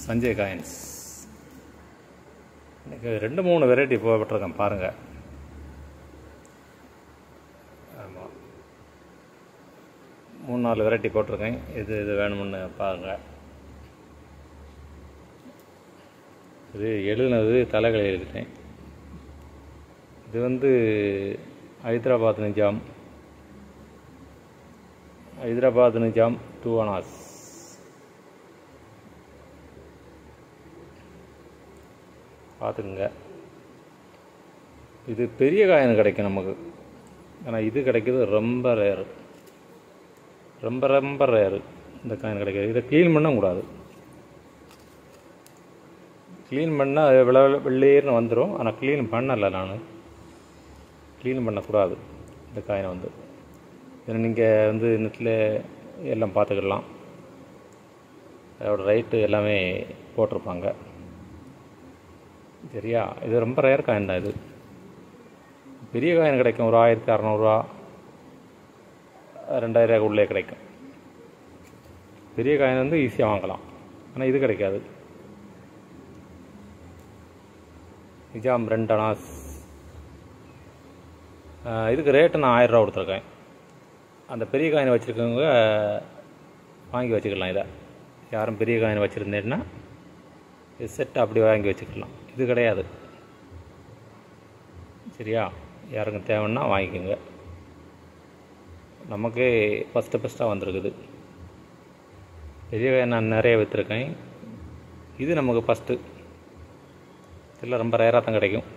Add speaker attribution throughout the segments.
Speaker 1: Sanjay coins. எனக்கு 2-3 variety போட்டிருக்கேன் பாருங்கள். ஆமாம், 3-4 வெரைட்டி போட்டிருக்கேன். இது வேணும்னு பாருங்கள். இது எழுதுனது தலைகளை எழுதிட்டேன். இது ஹைதராபாத் நிஜாம் 2 அனாஸ். பார்த்துக்குங்க. இது பெரிய காயின் கிடைக்கும் நமக்கு. ஆனால் இது கிடைக்கிறது ரொம்ப ரேரு, ரொம்ப ரேரு. இந்த காயின் கிடைக்கிறது. இதை க்ளீன் பண்ணக்கூடாது. க்ளீன் பண்ணால் வெள்ளேர்னு வந்துடும். ஆனால் க்ளீன் பண்ணலை. நான் க்ளீன் பண்ணக்கூடாது இந்த காயினை. இதில் நீங்கள் நெட்டில் எல்லாம் பார்த்துக்கலாம். அதோட ரேட்டு எல்லாமே போட்டிருப்பாங்க. சரியா? இது ரொம்ப ரேர் காயின் தான். இது பெரிய காயின் கிடைக்கும். ஒரு 1600 2000 உள்ளே கிடைக்கும். பெரிய காயின் ஈஸியாக வாங்கலாம். ஆனால் இது கிடைக்காது. நிஜாம் 2 அனாஸ். இதுக்கு ரேட்டு நான் 1000 ரூபா கொடுத்துருக்கேன். அந்த பெரிய காயின் வச்சுருக்கவங்க வாங்கி வச்சுக்கலாம். இதை யாரும் பெரிய காயின் வச்சுருந்தேன்னா இது செட் அப்படி வாங்கி வச்சுக்கலாம். இது கிடையாது. சரியா? யாருக்கும் தேவைன்னா வாங்கிக்கோங்க. நமக்கு ஃபஸ்ட்டாக வந்திருக்குது. பெரிய காயின் நான் நிறைய விற்றுருக்கேன். இது நமக்கு ஃபஸ்ட்டு. இதில் ரொம்ப ரேராக தான் கிடைக்கும்.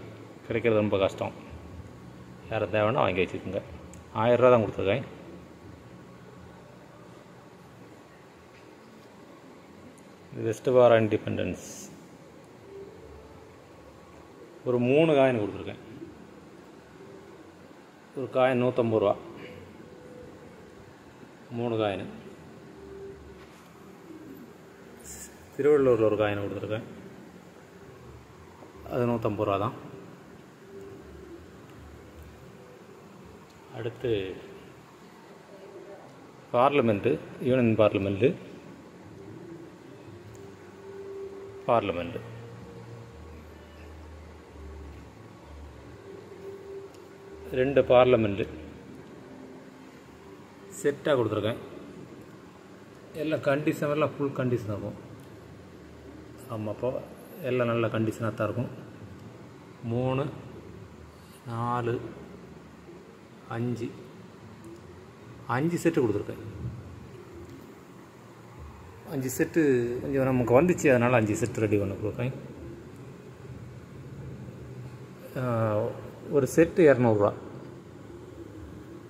Speaker 1: கிடைக்கிறது ரொம்ப கஷ்டம். யாரும் தேவைன்னா வாங்கி வச்சுக்கோங்க. 1000 ரூபா தான் கொடுத்துருக்கேன். இது வெஸ்ட் பாரா இண்டிபெண்டன்ஸ். ஒரு 3 காயின் கொடுத்துருக்கேன். ஒரு காயின் 150 ரூபா. 3 காயின். திருவள்ளூரில் ஒரு காயின் கொடுத்துருக்கேன். அது 150 ரூபா தான். அடுத்து பார்லிமெண்ட்டு, யூனியன் பார்லிமெண்ட்டு 2 பார்லிமெண்ட்டு செட்டாக கொடுத்துருக்கேன். எல்லாம் கண்டிஷன், எல்லாம் ஃபுல் கண்டிஷன் இருக்கும். ஆமாம், அப்போ எல்லாம் நல்ல கண்டிஷனாக தான் இருக்கும். 3 4 5 செட்டு கொடுத்துருக்கேன். 5 செட்டு கொஞ்சம் நமக்கு வந்துச்சு. அதனால் 5 செட்டு ரெடி பண்ண கொடுக்கேன். ஒரு செட்டு 200 ரூபா.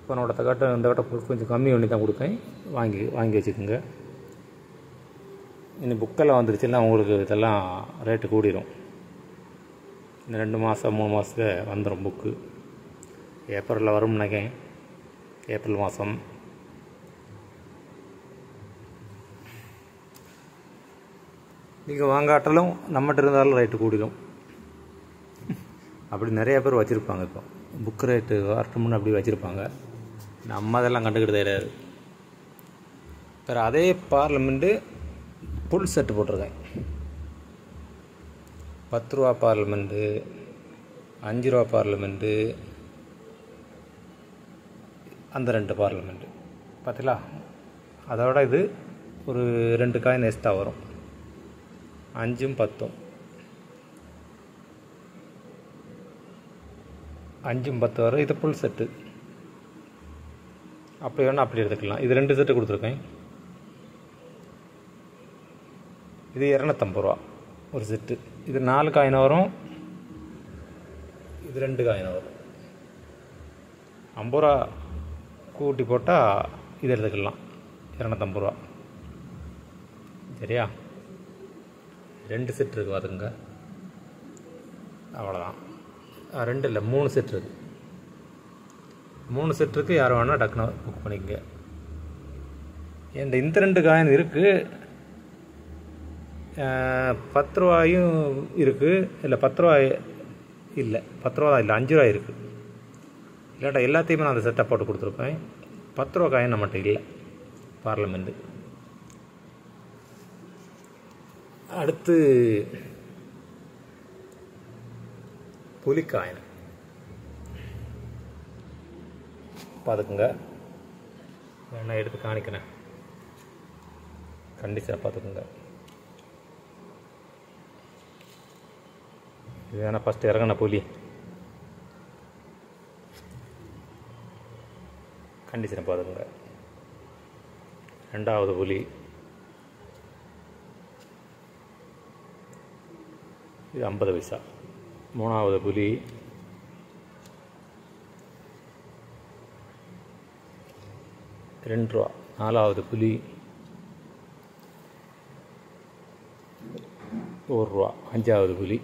Speaker 1: போனோட கட்ட இந்த கட்ட கொஞ்சம் கம்மி பண்ணி தான் கொடுப்பேன். வாங்கி வச்சுக்கோங்க. இன்னும் புக்கெல்லாம் வந்துருச்சுன்னா உங்களுக்கு இதெல்லாம் ரேட்டு கூடிடும். இந்த 2 மாதம் 3 மாதத்தில் வந்துடும் புக்கு. ஏப்ரலில் வரும்னு நினைக்கிறேன். ஏப்ரல் மாதம். நீங்கள் வாங்காட்டாலும் நம்மகிட்ட இருந்தாலும் ரேட்டு கூடிடும். அப்படி நிறைய பேர் வச்சுருப்பாங்க. இப்போ புக்கு ரேட்டு வரட்டும்னு அப்படி வச்சுருப்பாங்க. நம்ம அதெல்லாம் கண்டுக்கிட்டு தெரியாது. வேறு அதே பார்லிமெண்ட்டு ஃபுல் செட்டு போட்டிருக்கேன். 10 ரூபா பார்லிமெண்ட்டு, 5 ரூபா பார்லிமெண்ட்டு, அந்த 2 பார்லிமெண்ட்டு பார்த்தீங்களா? அதோட இது ஒரு 2 காயின் எக்ஸ்ட்ரா வரும். 5ம் 10ம் 5ம் 10 வரும். இது ஃபுல் செட்டு. அப்படி வேணால் அப்படி எடுத்துக்கலாம். இது 2 செட்டு கொடுத்துருக்கேன். இது 250 ரூபா ஒரு செட்டு. இது 4 காயின் வரும். இது 2 காயின் வரும். 50 ரூபா கூட்டி போட்டால் இது எடுத்துக்கலாம். 250 ரூபா. சரியா? 2 செட் இருக்குது பார்த்துங்க. அவ்வளோதான். 2 இல்லை 3 செட் இருக்குது. 3 செட் இருக்குது. யார் வேணால் டக்குனு புக் பண்ணிக்கங்க. இந்த 2 காயின் இருக்குது. 10 ரூபாயும் இருக்குது. இல்லை 10 ரூபா இல்லை, 10 ரூபா தான் இல்லை, 5 ரூபா இருக்குது. இல்லாட்டா எல்லாத்தையுமே நான் அந்த செட்டை போட்டு கொடுத்துருப்பேன். 10 ரூபா காயின் நம்மகிட்ட இல்லை பார்லிமெண்ட்டு. அடுத்து புலிக்காயின் பார்த்துக்குங்க. வேணா எடுத்து காணிக்கிறேன். கண்டிஷனை பார்த்துக்குங்க. இது வேணா ஃபஸ்ட்டு இறங்கின புலி கண்டிஷனை பார்த்துக்குங்க. ரெண்டாவது புலி, இது 50 பைசா. மூணாவது புலி, ₹2. நாலாவது புலி ₹1. அஞ்சாவது புலி.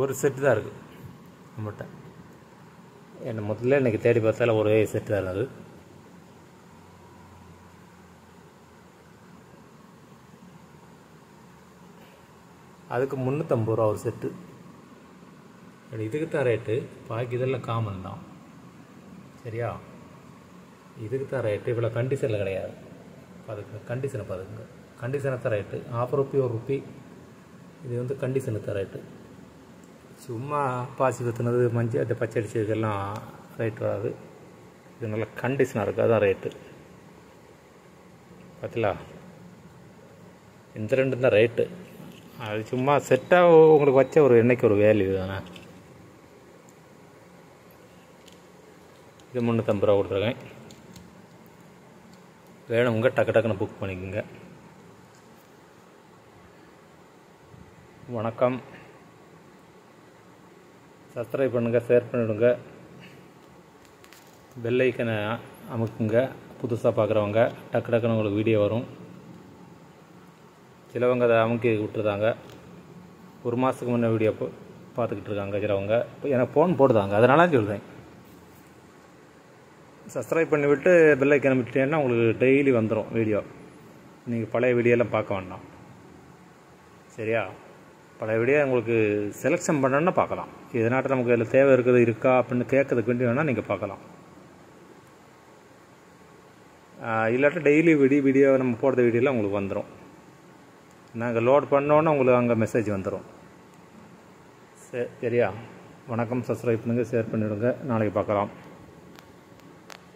Speaker 1: ஒரு செட்டு தான் இருக்குது நம்மகிட்ட. என்ன முதல்ல இன்றைக்கி தேடி பார்த்தால ஒரே செட்டு தான் இருந்தது. அதுக்கு ₹350 ஒரு செட்டு. இதுக்கு தான் ரேட்டு. பாக்கி இதெல்லாம் காமன் தான். சரியா? இதுக்கு தான் ரேட்டு. இவ்வளோ கண்டிஷனில் கிடையாது. அதுக்கு கண்டிஷனை பார்த்துக்குங்க. கண்டிஷனை தான் ரேட்டு. ₹1 ₹1. இது வந்து கண்டிஷனு தான் ரேட்டு. சும்மா பாசி பற்றினது மஞ்சள் அந்த பச்சை அடிச்சதுக்கெல்லாம் ரேட் வராது. இது நல்லா கண்டிஷனாக இருக்குது. அதுதான் ரேட்டு. பார்த்தீங்களா? இந்த ரெண்டு தான் ரேட்டு. அது சும்மா செட்டாக உங்களுக்கு வச்ச ஒரு எண்ணெய்க்கு ஒரு வேல்யூ தானே. இது ₹350 கொடுத்துருக்கேன். வேணுங்க டக்கு டக்குன்னு புக் பண்ணிக்கோங்க. வணக்கம். சப்ஸ்கிரைப் பண்ணுங்கள், ஷேர் பண்ணிவிடுங்க, பெல் ஐக்கனை அமுக்குங்க. புதுசாக பார்க்குறவங்க டக்கு டக்குன்னு உங்களுக்கு வீடியோ வரும். சிலவங்க அதை அமுக்கி விட்டுருந்தாங்க. ஒரு மாதத்துக்கு முன்னே வீடியோ பார்த்துக்கிட்டு இருக்காங்க. சிலவங்க எனக்கு ஃபோன் போடுதாங்க. அதனால சொல்கிறேன். சப்ஸ்கிரைப் பண்ணிவிட்டு பெல் ஐக்கனை விட்டுட்டேன்னா உங்களுக்கு டெய்லி வந்துடும் வீடியோ. நீங்கள் பழைய வீடியோலாம் பார்க்க வேண்டாம். சரியா? பழைய வீடியோ உங்களுக்கு செலெக்ஷன் பண்ணணுன்னா பார்க்கலாம். இதனாட்ட நமக்கு அதில் தேவை இருக்கா அப்படின்னு கேட்கறதுக்கு வேண்டி வேணால் நீங்கள் பார்க்கலாம். இல்லாட்டா டெய்லி வீடியோ நம்ம போடுற வீடியோலாம் உங்களுக்கு வந்துடும். நாங்கள் லோட் பண்ணோன்னே உங்களுக்கு அங்கே மெசேஜ் வந்துடும். சரியா? வணக்கம். சப்ஸ்கிரைப் பண்ணுங்கள், ஷேர் பண்ணிவிடுங்க. நாளைக்கு பார்க்கலாம்.